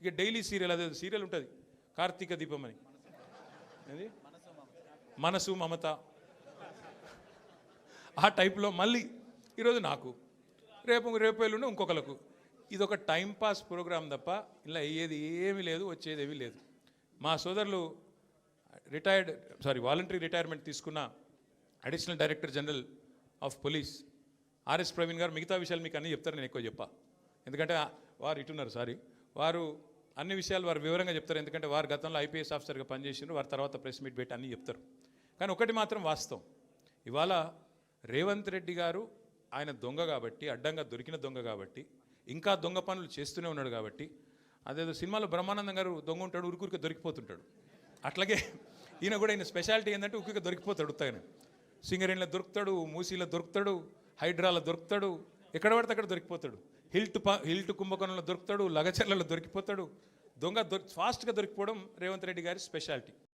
ఇక daily serial అదే serial ఉంటుంది కార్తీక దీపం అని, అది మనసు మమత ఆ టైప్లో మళ్ళీ ఈరోజు నాకు, రేపు ఎల్లుండి ఇంకొకరికి. ఇది ఒక టైంపాస్ ప్రోగ్రామ్ తప్ప ఇలా అయ్యేది ఏమీ లేదు, వచ్చేది ఏమీ లేదు. మా సోదరులు వాలంటరీ రిటైర్మెంట్ తీసుకున్న additional director general of police RS Praveen గారు మిగతా విషయాలు మీకు అన్నీ చెప్తారు, నేను ఎక్కువ చెప్పా. ఎందుకంటే వారు ఇటున్నారు, వారు అన్ని విషయాలు వారు వివరంగా చెప్తారు. ఎందుకంటే వారు గతంలో ఐపీఎస్ ఆఫీసర్గా పనిచేసినారు, వారి తర్వాత ప్రెస్ మీట్ పెట్టి అన్నీ చెప్తారు. కానీ ఒకటి మాత్రం వాస్తవం, ఇవాళ రేవంత్ రెడ్డి గారు ఆయన దొంగ కాబట్టి, అడ్డంగా దొరికిన దొంగ కాబట్టి, ఇంకా దొంగ పనులు చేస్తూనే ఉన్నాడు కాబట్టి, అదేదో సినిమాలో బ్రహ్మానందం గారు దొంగ ఉంటాడు, ఉరుకురికి దొరికిపోతుంటాడు, అట్లాగే ఈయన కూడా ఈయన స్పెషాలిటీ ఏంటంటే ఉరికి దొరికిపోతాడు. ఉత్తగానే సింగరేణిలో దొరుకుతాడు, మూసీలో దొరుకుతాడు, హైడ్రాలో దొరుకుతాడు, ఎక్కడ పడితే అక్కడ దొరికిపోతాడు. హిల్ట్ కుంభకోణంలో దొరుకుతాడు, లగచర్లలో దొరికిపోతాడు. ఫాస్ట్గా దొరికిపోవడం రేవంత్ రెడ్డి గారి స్పెషాలిటీ.